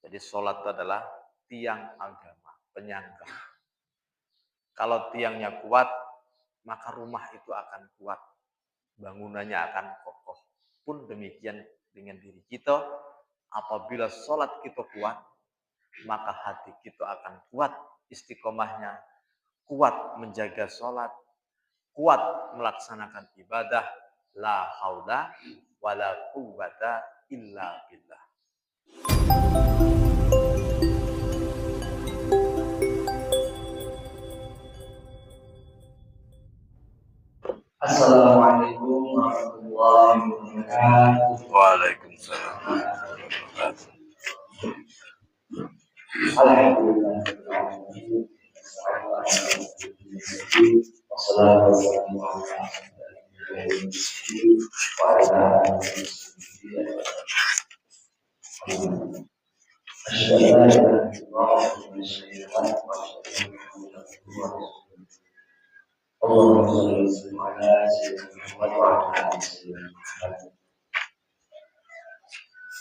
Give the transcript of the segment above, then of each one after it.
Jadi sholat itu adalah tiang agama, penyangga. Kalau tiangnya kuat, maka rumah itu akan kuat. Bangunannya akan kokoh. Pun demikian dengan diri kita, apabila sholat kita kuat, maka hati kita akan kuat istiqomahnya, kuat menjaga sholat, kuat melaksanakan ibadah, la haula wala quwwata illa billah. Assalamualaikum warahmatullahi wabarakatuh. Waalaikumsalam warahmatullahi wabarakatuh. Alhamdulillah. Wassalamualaikum Allahumma shalli ala sayyidina Muhammad wa ala ali sayyidina Muhammad.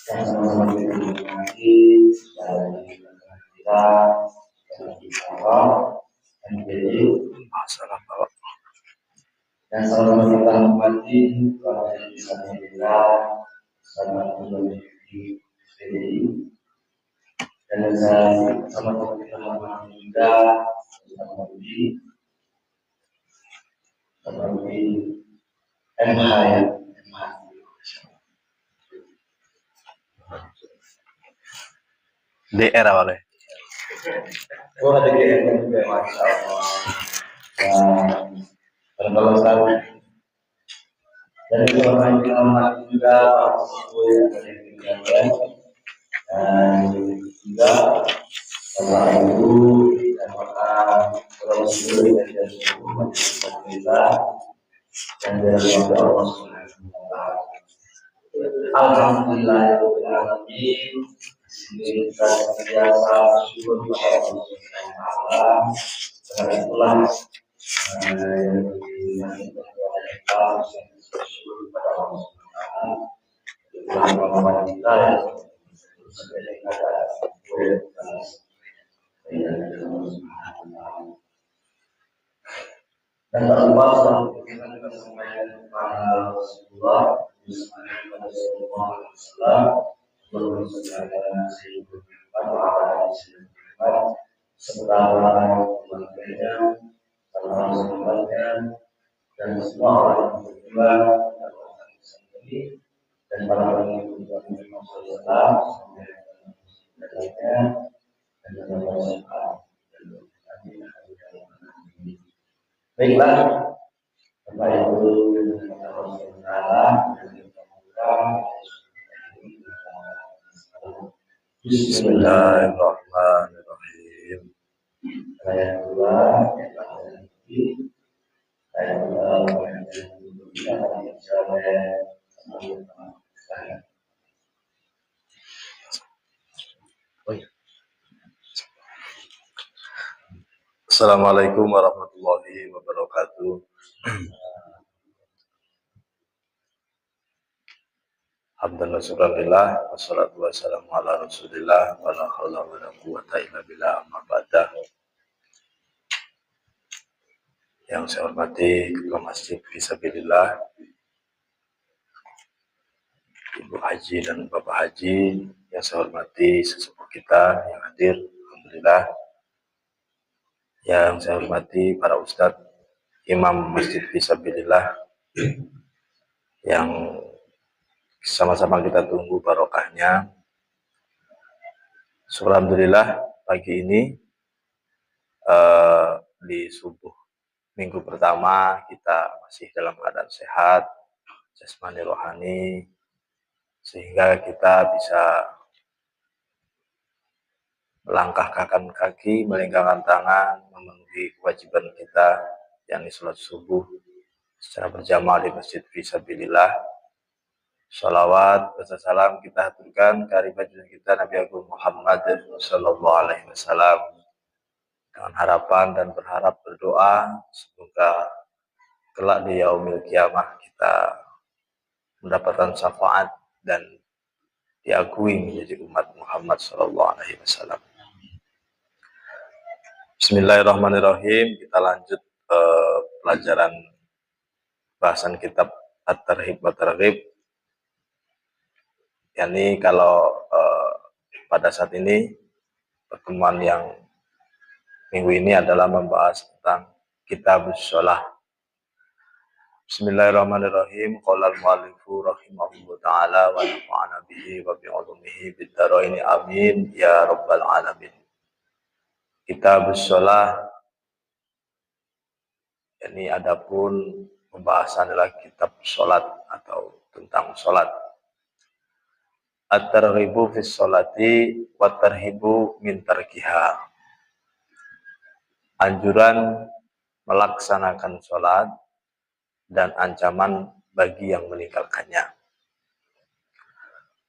Yang sama-sama dinikmati dari kita dan kita dan jadi Masalah Bapak. yang sama-sama kita hormati kepada kita sama memiliki PDI dan sama-sama kita hormati juga seperti MH ya MH. DR awalnya. Oh ada GM juga, masya Allah. Dan kalau saya dari orang yang juga Pak Ibu yang dari dan juga Bapak Ibu dan para Ibu dari kita dan dari Allah Subhanahu wa Ta'ala. Alhamdulillahirobbilalamin. Ini kita biasa syukur kepada Allah Subhanahu wa Ta'ala. Karena itulah yang kita syukur kepada Allah Subhanahu wa Ta'ala. Kita sebagai kata dan tak lupa kita juga sampaikan kepada Rasulullah Sallallahu Alaihi Wasallam serta keluarganya, sahabat-sahabatnya, dan semua orang yang beriman dan orang sendiri dan para pengikut Rasulullah dan baiklah, Bapak Ibu dan Saudara, Bismillahirrahmanirrahim. Ayat 2, ayat 2, Assalamualaikum warahmatullahi wabarakatuh. Alhamdulillah, syukurillah, wassalatu wassalamu ala rasulillah, wa la hawla wa la quwwata illa billah, amma ba'da. Yang saya hormati Ketua Masjid Fisabilillah, Ibu Haji dan Bapak Haji, yang saya hormati sesepuh kita yang hadir, alhamdulillah. Yang saya hormati para ustadz, imam Masjid Fisabilillah, yang sama-sama kita tunggu barokahnya. Alhamdulillah pagi ini di subuh minggu pertama kita masih dalam keadaan sehat, jasmani rohani, sehingga kita bisa melangkahkan kaki, melingkarkan tangan, memenuhi kewajiban kita, yakni sholat subuh secara berjamaah di Masjid Fisabilillah. Shalawat dan salam kita haturkan ke baginda kita Nabi Agung Muhammad Sallallahu Alaihi Wasallam, dengan harapan dan berdoa semoga kelak di yaumil kiamah kita mendapatkan syafaat dan diakui menjadi umat Muhammad Muhammad sallallahu alaihi wasallam. Bismillahirrahmanirrahim. Kita lanjut pelajaran bahasan kitab At-Targhib wa Targhib. Yani kalau pada saat ini pertemuan yang minggu ini adalah membahas tentang Kitabus Shalah. Bismillahirrahmanirrahim. Qala al-mu'allifu rahimahullahu ta'ala wa nafa'ana bihi wa bi'ulumihi bid-dharaini amin ya rabbal alamin. Kitabus Shalah, ini adapun pembahasan adalah kitab sholat atau tentang sholat. At-targhibu fis sholati wa tarhibu min tarkiha. Anjuran melaksanakan sholat dan ancaman bagi yang meninggalkannya.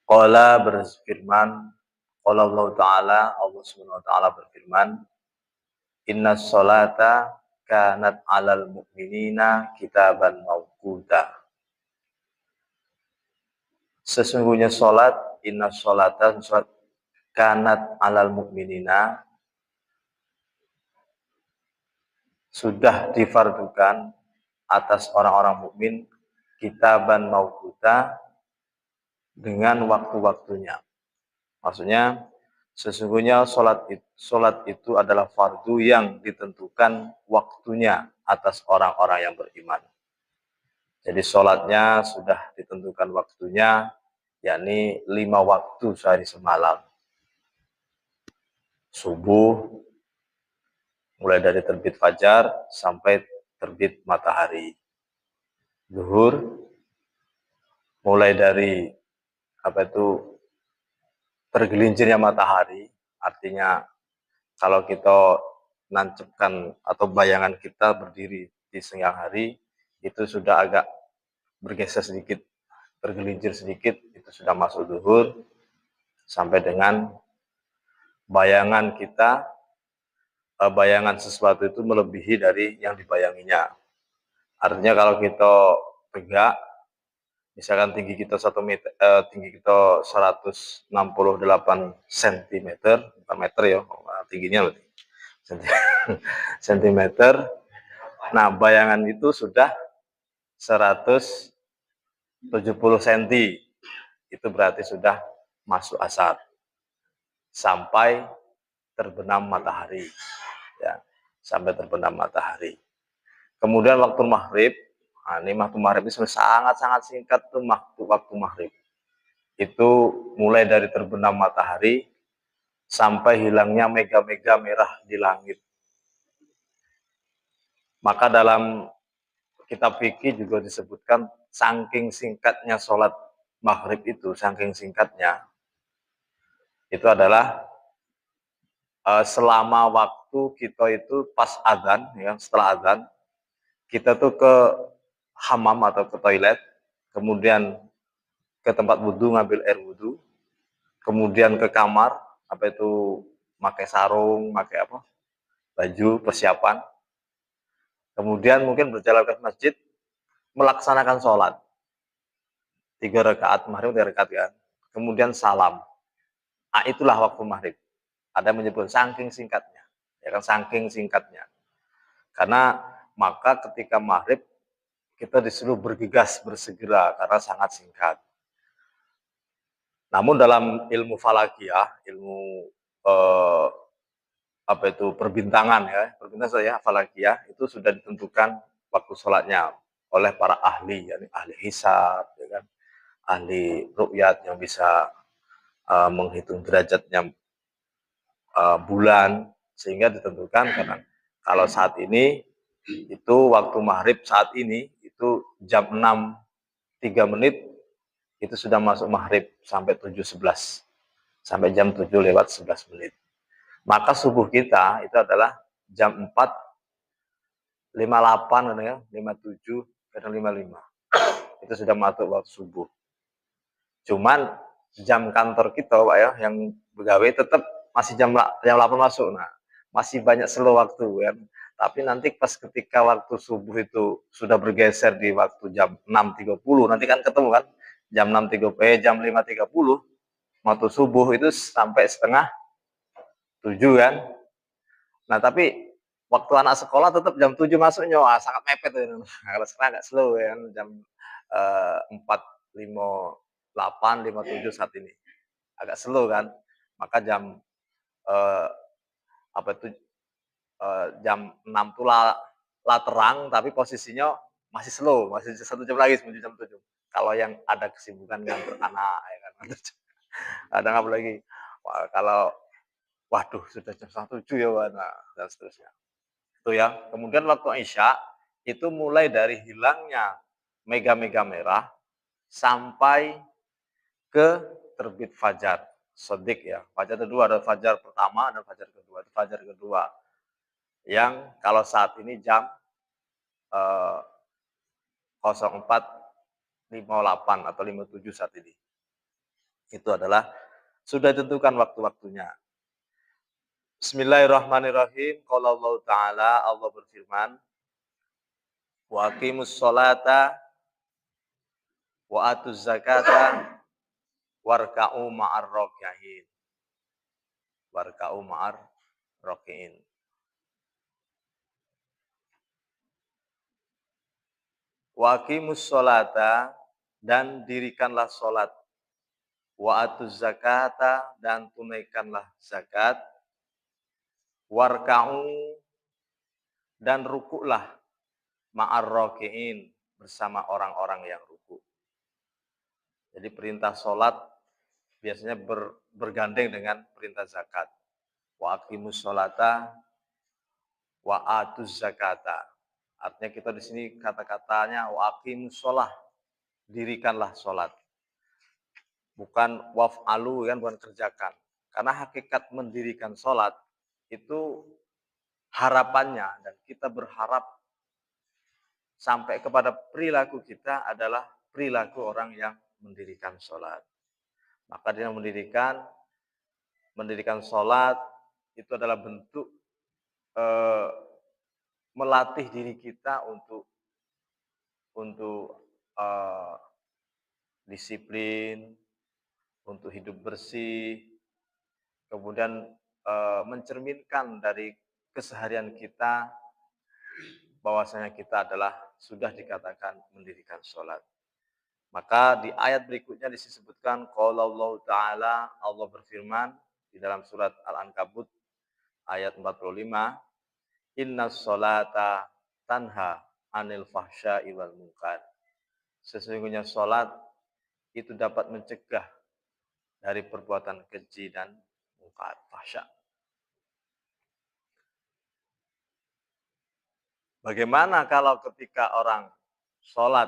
Qala berfirman, qala Allah Ta'ala, Allah Subhanahu wa Ta'ala berfirman, inna sholata kanat 'alal mu'minina kitaban mawquta. Sesungguhnya sholat, inna sholata kanat 'alal mu'minina, sudah difardukan atas orang-orang mukmin kitaban mawquta, dengan waktu-waktunya. Maksudnya sesungguhnya sholat itu adalah fardu yang ditentukan waktunya atas orang-orang yang beriman. Jadi sholatnya sudah ditentukan waktunya, yakni 5 waktu sehari semalam. Subuh, mulai dari terbit fajar sampai terbit matahari. Zuhur, mulai dari tergelincirnya matahari, artinya kalau kita nancapkan atau bayangan kita berdiri di siang hari, itu sudah agak bergeser sedikit, tergelincir sedikit, itu sudah masuk zuhur, sampai dengan bayangan kita, bayangan sesuatu itu melebihi dari yang dibayanginya. Artinya kalau kita tegak, misalkan tinggi kita 1 meter, tinggi kita 168 cm, bukan meter ya, tingginya loh, centimeter. Nah, bayangan itu sudah 170 cm, itu berarti sudah masuk asar sampai terbenam matahari, ya, sampai terbenam matahari. Kemudian waktu maghrib, nah, ini waktu maghrib itu sangat-sangat singkat tuh waktu maghrib. Itu mulai dari terbenam matahari sampai hilangnya mega-mega merah di langit. Maka dalam kitab fikih juga disebutkan saking singkatnya sholat maghrib itu, saking singkatnya, itu adalah selama waktu kita itu pas adzan, ya, setelah adzan, kita tuh ke hammam atau ke toilet, kemudian ke tempat wudhu ngambil air wudhu, kemudian ke kamar, pakai sarung, pakai baju persiapan, kemudian mungkin berjalan ke masjid melaksanakan sholat 3 rakaat maghrib, 3 rakaat kan, kemudian salam. Nah, itulah waktu maghrib. Ada yang menyebut saking singkatnya, ya kan, saking singkatnya. Karena maka ketika maghrib kita disuruh bergegas, bersegera, karena sangat singkat. Namun dalam ilmu falakiyah, ilmu perbintangan, ya, perbintangan saya falakiyah, itu sudah ditentukan waktu sholatnya oleh para ahli, yakni ahli hisab, ya kan, ahli ru'yat yang bisa menghitung derajatnya bulan, sehingga ditentukan. Karena kalau saat ini itu waktu maghrib saat ini itu jam 6.03 itu sudah masuk maghrib sampai 7.11, sampai jam 7:11. Maka subuh kita itu adalah jam 4.58, ya, 57, kadang 55. Itu sudah masuk waktu subuh. Cuman jam kantor kita, Pak, ya, yang pegawai tetap masih jam 8 masuk. Nah, masih banyak slow waktu, kan. Tapi nanti pas ketika waktu subuh itu sudah bergeser di waktu jam 6.30, nanti kan ketemu kan jam 5.30, jam 5.30 waktu subuh itu sampai 6:30 kan. Nah, tapi waktu anak sekolah tetap jam 7 masuknya, wah sangat mepet itu. Kalau sekarang agak slow ya kan, jam 4:58, 57 saat ini. Agak slow kan. Maka jam eh, apa itu jam 6 tuh lah terang, tapi posisinya masih slow, masih 1 jam lagi menuju jam 7. Kalau yang ada kesibukan ngantar anak ya kan. Kadang apalagi kalau waduh sudah jam 7 ya, nah, dan seterusnya. Itu ya. Kemudian waktu Isya itu mulai dari hilangnya mega-mega merah sampai ke terbit fajar sodik ya. Fajar kedua, ada fajar pertama dan fajar kedua. Itu fajar kedua yang kalau saat ini jam 04:58 atau 57 saat ini. Itu adalah sudah ditentukan waktu-waktunya. Bismillahirrahmanirrahim. Qala Allah Ta'ala, Allah berfirman, wa aqimus sholata wa atuz zakata warka'u ma'ar raki'in. Warka'u ma'ar raki'in. Wa aqimus sholata, dan dirikanlah sholat. Wa atuz zakata, dan tunaikanlah zakat. Warka'u, dan rukuklah ma'ar raki'in, bersama orang-orang yang ruku. Jadi perintah sholat biasanya bergandeng dengan perintah zakat. Wa aqimus sholata wa atuz zakata. Artinya kita di sini kata-katanya wa aqimus sholah, dirikanlah sholat. Bukan waf'alu kan, bukan kerjakan. Karena hakikat mendirikan sholat itu harapannya, dan kita berharap sampai kepada perilaku kita adalah perilaku orang yang mendirikan sholat. Maka dia mendirikan sholat itu adalah bentuk melatih diri kita untuk disiplin, untuk hidup bersih, kemudian mencerminkan dari keseharian kita bahwasanya kita adalah sudah dikatakan mendirikan sholat. Maka di ayat berikutnya disebutkan qala Allah Ta'ala, Allah berfirman di dalam surat Al-Ankabut ayat 45, innas sholata tanha anil fahsya'i wal munkar. Sesungguhnya sholat itu dapat mencegah dari perbuatan keji dan munkar, fahsya. Bagaimana kalau ketika orang sholat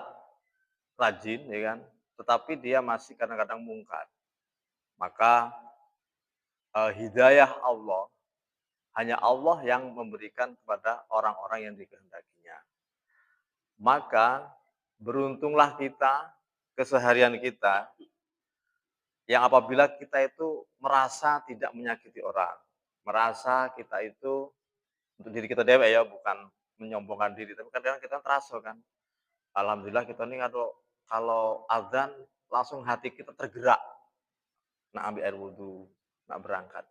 rajin, ya kan, tetapi dia masih kadang-kadang mungkar? Maka hidayah Allah, hanya Allah yang memberikan kepada orang-orang yang dikehendakinya. Maka beruntunglah kita, keseharian kita, yang apabila kita itu merasa tidak menyakiti orang, merasa kita itu untuk diri kita dewe ya, bukan menyombongkan diri, tapi kadang-kadang kita terasa kan, alhamdulillah kita ini kalau azan langsung hati kita tergerak, nak ambil air wudhu, nak berangkat.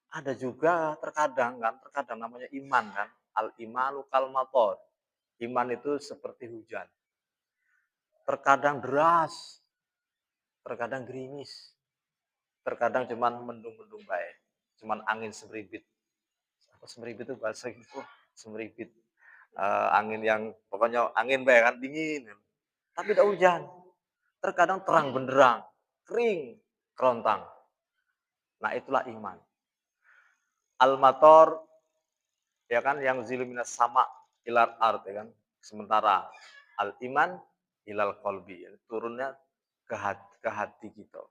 Ada juga terkadang namanya iman kan, al-imanu kal mator. Iman itu seperti hujan. Terkadang deras, terkadang gerimis, terkadang cuman mendung-mendung baik, cuman angin semeribit. Apa semeribit itu bahasa gitu? Semeribit. Angin yang pokoknya angin baik kan, dingin. Tapi tidak hujan. Terkadang terang benderang, kering, kerontang. Nah, itulah iman. Al-mator, ya kan, yang ziluminas sama ilar art, ya kan. Sementara al-iman ilal qalbi, turunnya ke hati kita.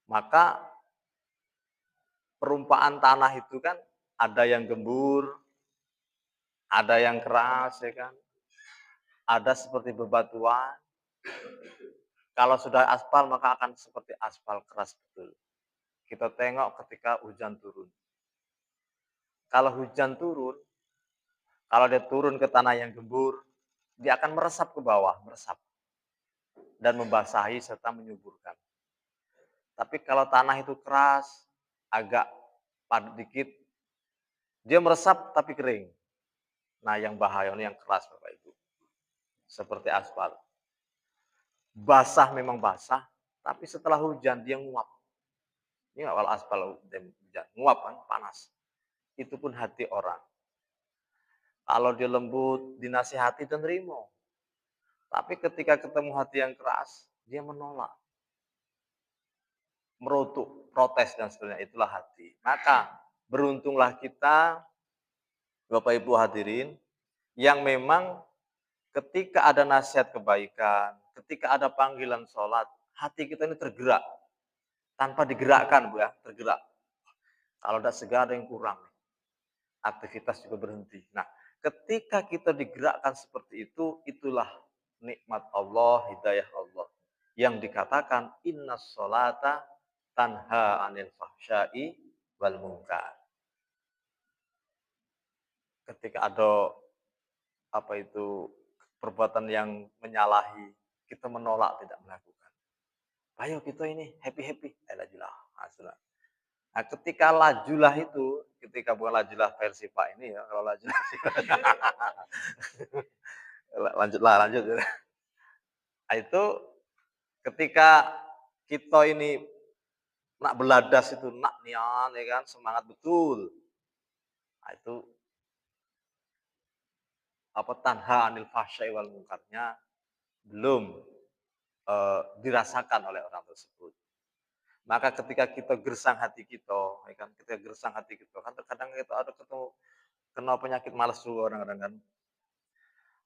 Maka perumpaan tanah itu kan ada yang gembur, ada yang keras, ya kan. Ada seperti bebatuan. Kalau sudah aspal maka akan seperti aspal keras betul. Kita tengok ketika hujan turun. Kalau hujan turun, kalau dia turun ke tanah yang gembur, dia akan meresap ke bawah, meresap dan membasahi serta menyuburkan. Tapi kalau tanah itu keras, agak padat dikit, dia meresap tapi kering. Nah, yang bahaya ini yang keras Bapak Ibu. Seperti aspal. Basah memang basah, tapi setelah hujan dia nguap. Ini kalau aspal hujan, nguap kan, panas. Itu pun hati orang. Kalau dia lembut, dinasihati dan terima. Tapi ketika ketemu hati yang keras, dia menolak. Merutuk, protes dan seterusnya. Itulah hati. Maka beruntunglah kita, Bapak Ibu hadirin, yang memang ketika ada nasihat kebaikan, ketika ada panggilan sholat, hati kita ini tergerak. Tanpa digerakkan, Bu ya, tergerak. Kalau tidak segala ada yang kurang. Aktivitas juga berhenti. Nah, ketika kita digerakkan seperti itu, itulah nikmat Allah, hidayah Allah. Yang dikatakan, inna sholata tanha anil fahsyai wal munkar. Ketika ada perbuatan yang menyalahi, kita menolak, tidak melakukan. Ayo kita ini happy-happy. Lajulah. Nah, ketika lajulah itu, ketika bukan lajulah versi Pak ini ya, kalau lajulah lanjut. Nah, itu ketika kita ini nak beladas itu, nak nian ya kan, semangat betul. Nah, itu tanha anil fahsyai wal munkarnya belum dirasakan oleh orang tersebut. Maka ketika kita gersang hati kita, ya kan, ketika gersang hati kita, kan terkadang kita ada kena penyakit malas juga kadang-kadang kan.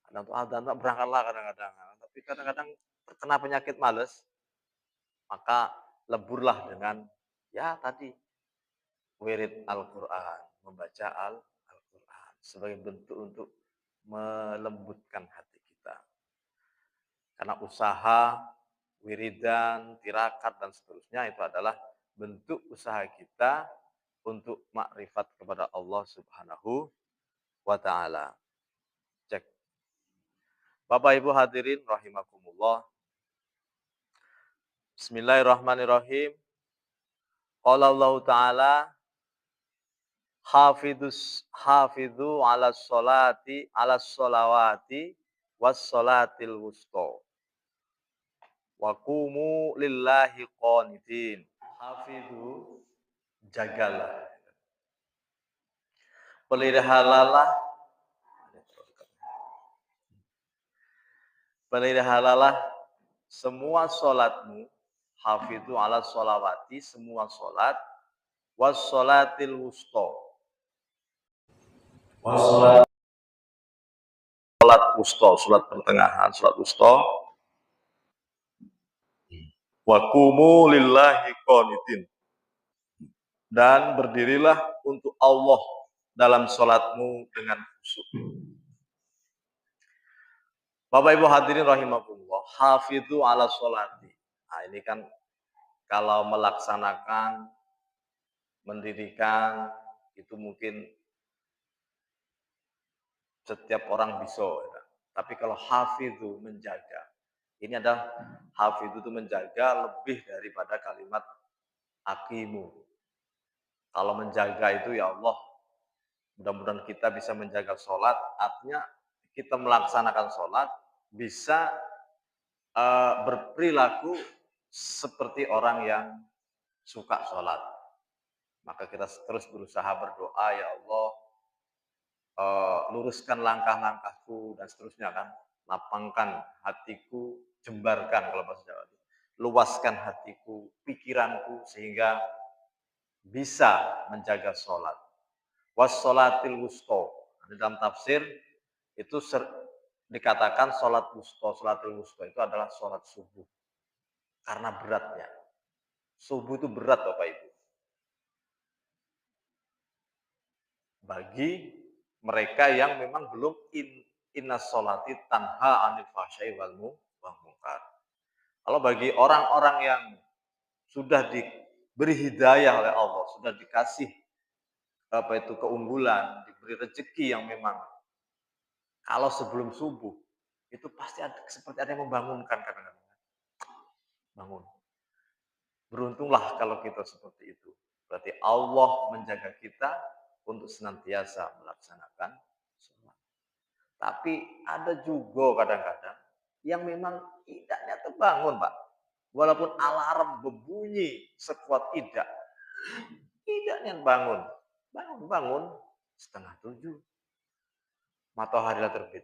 Kadang tuh adzan berangkatlah kadang-kadang. Tapi kadang-kadang terkena penyakit malas, maka leburlah dengan ya tadi wirid Al-Qur'an, membaca Al-Qur'an sebagai bentuk untuk melembutkan hati kita. Karena usaha, wiridan, tirakat dan seterusnya itu adalah bentuk usaha kita untuk makrifat kepada Allah Subhanahu wa taala. Cek. Bapak Ibu hadirin rahimakumullah. Bismillahirrahmanirrahim. Qala Allah taala hafidhu ala sholawati was sholatil wusta. Wa qumu lillahi qanitin. Hafidhu, jagalah. Peliharalah semua sholatmu. Hafidhu ala sholawati, semua sholat. Was sholatil wusta. Sholat wusta, sholat pertengahan, sholat wusta. Wa qumu lillahi qanitin. Dan berdirilah untuk Allah dalam sholatmu dengan khusyuk. Bapak Ibu hadirin rahimakumullah, hafidhu ala sholati. Nah, ini kan kalau melaksanakan, mendirikan, itu mungkin setiap orang bisa. Ya. Tapi kalau hafidhu, menjaga. Ini adalah hafidhu itu menjaga lebih daripada kalimat aqimu. Kalau menjaga itu ya Allah, mudah-mudahan kita bisa menjaga sholat, artinya kita melaksanakan sholat, bisa berperilaku seperti orang yang suka sholat. Maka kita terus berusaha berdoa, ya Allah, luruskan langkah-langkahku dan seterusnya kan. Lapangkan hatiku, jembarkan kalau bahasa Jawa. Luaskan hatiku, pikiranku sehingga bisa menjaga sholat. Was-sholatil wusta. Dalam tafsir itu dikatakan sholat wusta, sholatil wusta itu adalah sholat subuh. Karena beratnya. Subuh itu berat Bapak Ibu. Bagi mereka yang memang belum inna sholati tanha anil fahsyai wal munkar. Kalau bagi orang-orang yang sudah diberi hidayah oleh Allah, sudah dikasih keunggulan, diberi rezeki yang memang kalau sebelum subuh itu pasti seperti ada yang membangunkan kadang-kadang. Bangun. Beruntunglah kalau kita seperti itu. Berarti Allah menjaga kita untuk senantiasa melaksanakan sholat. Tapi ada juga kadang-kadang yang memang idaknya terbangun, Pak. Walaupun alarm berbunyi sekuat idak, idaknya bangun. Bangun, setengah 7. Matahari terbit.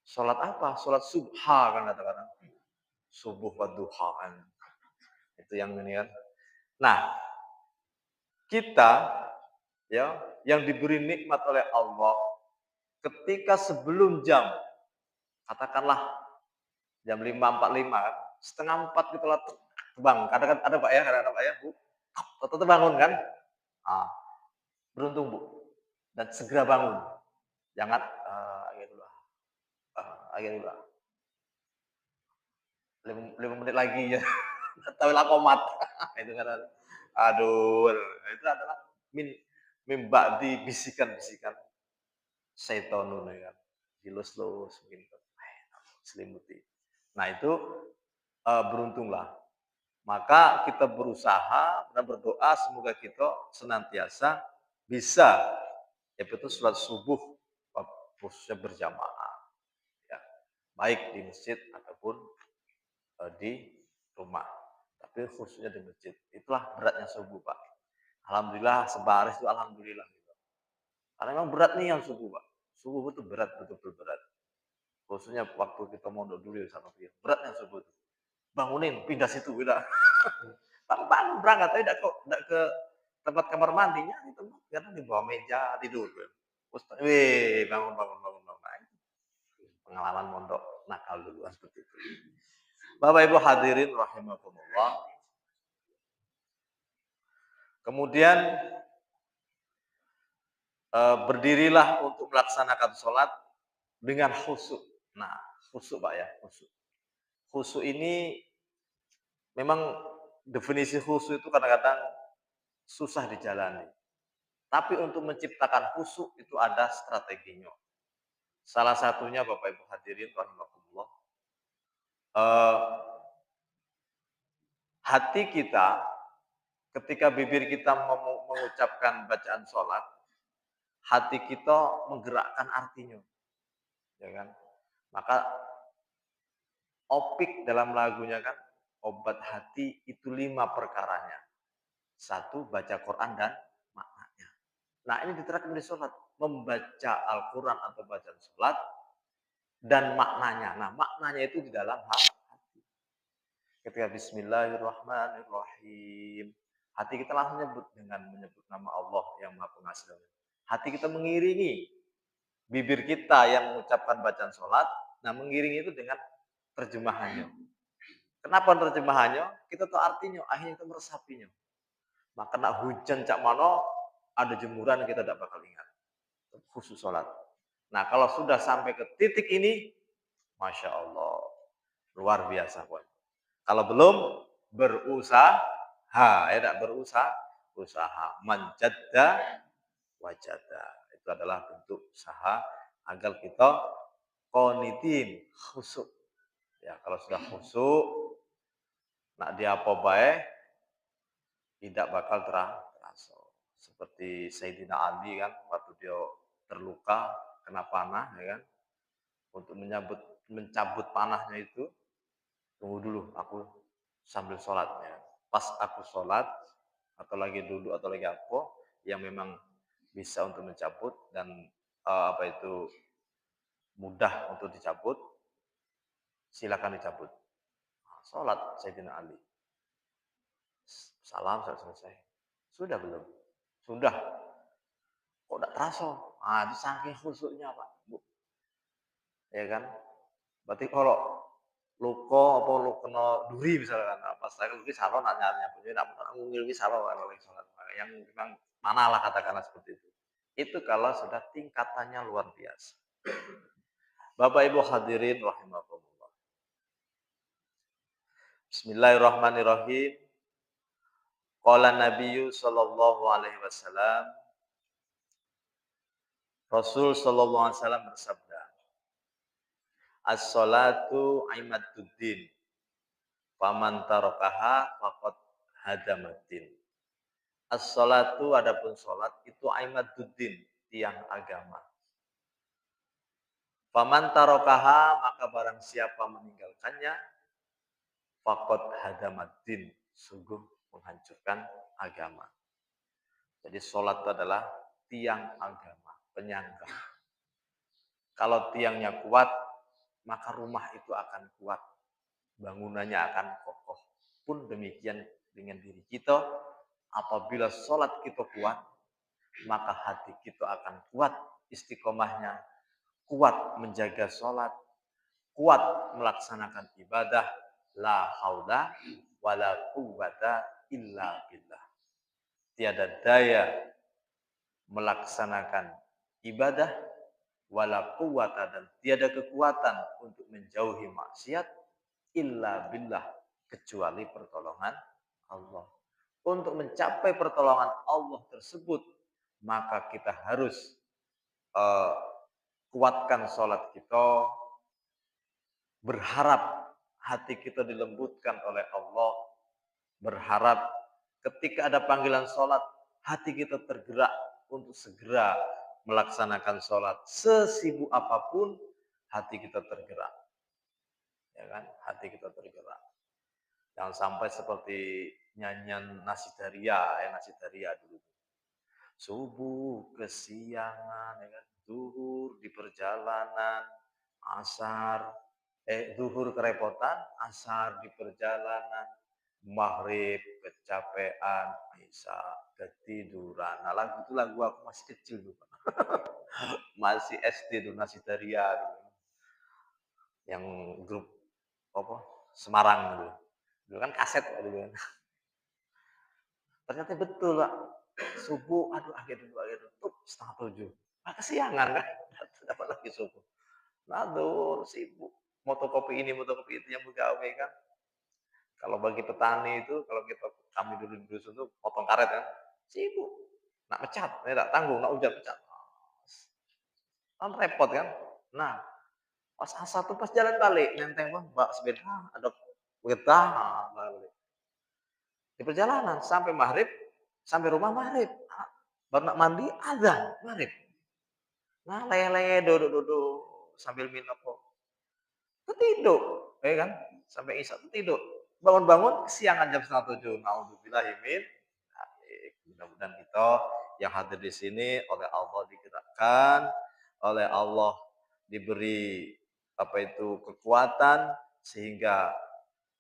Sholat apa? Sholat subha kan kata-kata. Subuh wa duha kan. Itu yang ini kan. Nah, kita ya yang diberi nikmat oleh Allah ketika sebelum jam, katakanlah jam 5.45 kan, setengah 4 kita terbang. Kadang ada Pak ya, kadang-kadang Pak ya, Bu. Tetap bangun kan? Ah, beruntung Bu. Dan segera bangun. Jangan agak dulu. Agak dulu. 5 menit lagi ya. Tahulah komat. Itu kan. Aduh, itu adalah mimba di bisikan-bisikan setonun ya kan. Dilus-lus mungkin selimuti. Nah, itu beruntunglah. Maka kita berusaha dan berdoa semoga kita senantiasa bisa yaitu sholat subuh khususnya berjamaah. Ya. Baik di masjid ataupun di rumah. Tapi khususnya di masjid. Itulah beratnya subuh, Pak. Alhamdulillah sebaris itu alhamdulillah. Gitu. Karena memang berat nih yang subuh, Pak. Subuh itu berat, betul-betul berat. Khususnya waktu kita mondok dulu sama dia. Berat yang subuh itu. Bangunin, pindah situ, pindah. Bangun berangkat, tapi tidak ke tempat kamar mandinya, di tempat karena di bawah meja tidur. Wih, bangun. Pengalaman mondok nakal dulu seperti itu. Bapak Ibu hadirin rahimakumullah. Kemudian berdirilah untuk melaksanakan sholat dengan khusyuk. Nah, khusyuk Pak ya, khusyuk. Khusyuk ini memang definisi khusyuk itu kadang-kadang susah dijalani. Tapi untuk menciptakan khusyuk itu ada strateginya. Salah satunya Bapak Ibu hadirin rahimakumullah. Hati kita ketika bibir kita mengucapkan bacaan sholat, hati kita menggerakkan artinya. Ya kan? Maka opik dalam lagunya kan, obat hati itu 5 perkaranya. 1, baca Quran dan maknanya. Nah, ini diterapkan di sholat. Membaca Al-Quran atau bacaan sholat dan maknanya. Nah, maknanya itu di dalam hati. Ketika Bismillahirrahmanirrahim. Hati kita langsung menyebut nama Allah yang Maha Pengasih. Hati kita mengiringi bibir kita yang mengucapkan bacaan sholat. Nah, mengiringi itu dengan terjemahannya. Kenapa terjemahannya? Kita tahu artinya, akhirnya kita meresapinya. Maka nak hujan cak mano, ada jemuran kita tidak bakal ingat. Khusus sholat. Nah, kalau sudah sampai ke titik ini, Masya Allah, luar biasa. Kalau belum, berusaha, ya tidak usaha, menjadda, wajada. Itu adalah bentuk usaha agar kita qanitin, khusyuk. Ya, kalau sudah khusyuk, nak dia apa baik, tidak bakal terasa. Seperti Sayyidina Ali kan, waktu dia terluka, kena panah, ya kan, untuk mencabut panahnya itu, tunggu dulu, aku sambil sholat. Ya. Pas aku sholat, atau lagi duduk, atau lagi apa, yang memang bisa untuk mencabut, dan mudah untuk dicabut, silakan dicabut. Sholat Sayyidina Ali. Salam selesai. Sudah belum? Sudah. Kok tidak terasa? Ah, itu saking khusyuknya Pak, Bu. Ya kan? Berarti kalau luka apa lu kena duri misalkan, apa saya mungkin salah nak nyarnya punya nak ngungil ki salah kalau sholat. Yang memang manalah katakanlah seperti itu. Itu kalau sudah tingkatannya luar biasa. Bapak Ibu hadirin rahimakumullah. Bismillahirrahmanirrahim. Qala Nabiyyu sallallahu alaihi wasallam. Rasul sallallahu alaihi wasallam bersabda, "As-salatu imaduddin." Faman tarakaha faqad hadamaddin. As-sholatu adapun salat itu aimaduddin, tiang agama. Faman tarakaha maka barang siapa meninggalkannya faqad hadamaddin, sungguh menghancurkan agama. Jadi salat itu adalah tiang agama, penyangga. Kalau tiangnya kuat, maka rumah itu akan kuat. Bangunannya akan kokoh. Pun demikian dengan diri kita, apabila sholat kita kuat, maka hati kita akan kuat istiqomahnya, kuat menjaga sholat, kuat melaksanakan ibadah, la haula wala quwwata illa billah. Tiada daya melaksanakan ibadah, wala quwwata dan tiada kekuatan untuk menjauhi maksiat, illa billah, kecuali pertolongan Allah. Untuk mencapai pertolongan Allah tersebut, maka kita harus kuatkan sholat kita, berharap hati kita dilembutkan oleh Allah, berharap ketika ada panggilan sholat, hati kita tergerak untuk segera melaksanakan sholat. Sesibuk apapun, hati kita tergerak. Ya kan? Hati kita tergerak. Jangan sampai seperti nyanyian Nasidaria, Nasidaria dulu. Subuh kesiangan, ya kan? Zuhur di perjalanan, asar, zuhur kerepotan, asar di perjalanan, maghrib kecapean, isya ketiduran. Nah lagu itu lagu aku masih kecil juga. Masih SD tuh Nasidaria gitu. Yang grup apa? Semarang gitu. Dulu kan kaset gitu kan. Ternyata betul lah. Subuh, aduh akhir dulu, tuh 6:30. Ah, kesiangan kan? Dapat lagi subuh. Aduh, sibuk. Motokopi ini, motokopi itu yang begawe kan. Kalau bagi petani itu, kalau kami dulu di dusun tuh potong karet kan, sibuk. Nak mecat, tak tanggung, nak hujan pecat. Kan repot kan. Nah, pas asar tuh pas jalan balik, nenteng bang, mbak sepeda, ada getah, balik. Di perjalanan sampai maghrib, sampai rumah maghrib. Baru nak mandi, azan maghrib. Nah, leye-leye duduk-duduk sambil minum kok. Ketidur, ya kan? Sampai isya tidur. Bangun-bangun kesiangan jam 6:30. Nauzubillahi min dzalik. Mudah-mudahan kita yang hadir di sini oleh Allah digerakkan, oleh Allah diberi kekuatan sehingga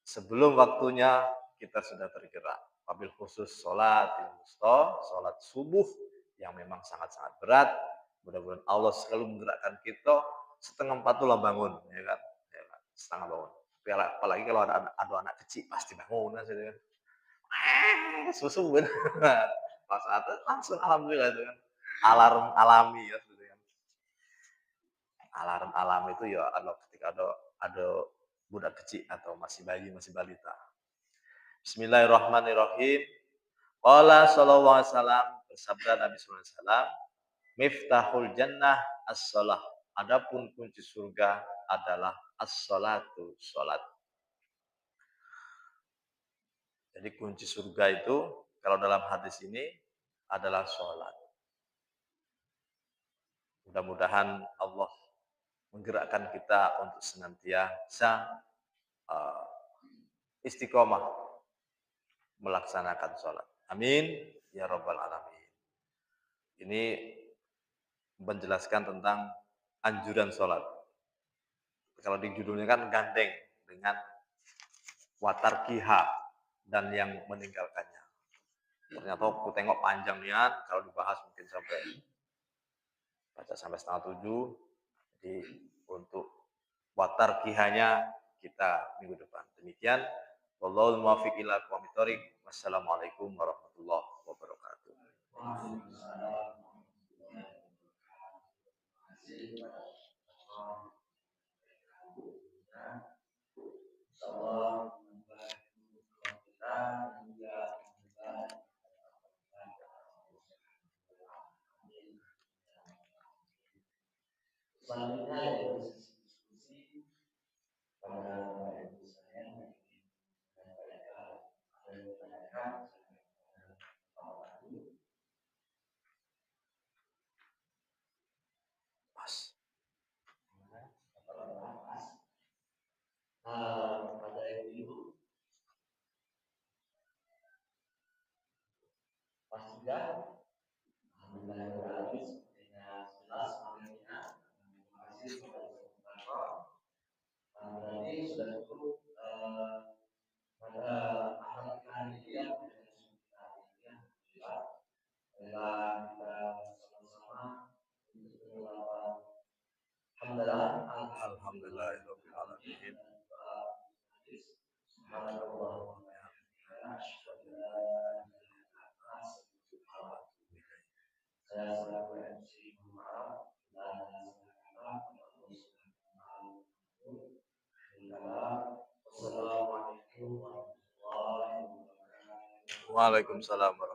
sebelum waktunya kita sudah tergerak. Wabil khusus sholat sholat subuh yang memang sangat-sangat berat. Mudah-mudahan Allah selalu menggerakkan kita 3:30 lah bangun, ya kan? Ya kan? Setengah bangun. Apalagi kalau ada anak kecil pasti bangun kan, gitu kan. Susu bener. Pas saat itu langsung alhamdulillah itu kan. Alarm alami ya, gitu kan. Alarm alami itu ya ketika ada budak kecil atau masih bayi, masih balita. Bismillahirrahmanirrahim. Qala sallallahu alaihi wasallam, bersabda Nabi sallallahu alaihi wasallam, miftahul jannah as-shalah. Adapun kunci surga adalah as-shalatu, salat. Jadi kunci surga itu kalau dalam hadis ini adalah salat. Mudah-mudahan Allah menggerakkan kita untuk senantiasa istiqomah melaksanakan salat. Amin ya rabbal alamin. Ini menjelaskan tentang anjuran sholat. Kalau di judulnya kan gandeng dengan watar kiha dan yang meninggalkannya. Ternyata aku tengok panjang niat, kalau dibahas mungkin baca sampai 6:30. Jadi untuk watar kihanya kita minggu depan. Demikian. Wallahul muwaffiq ila aqwamit thoriq. Wassalamualaikum warahmatullahi wabarakatuh. Selanjutnya diskusi pada ibu saya Pas sudah, alhamdulillah berarti sepertinya jelas materinya. Terima kasih kepada berarti sudah cukup pada akhlak kita hari ini ya, kita sama-sama untuk melakukan alhamdulillah Alhamdulillahirabbil alamin. Saya selaku MC maaf dan Wassalamualaikum warahmatullahi wabarakatuh. Waalaikumsalam warahmatullahi wabarakatuh.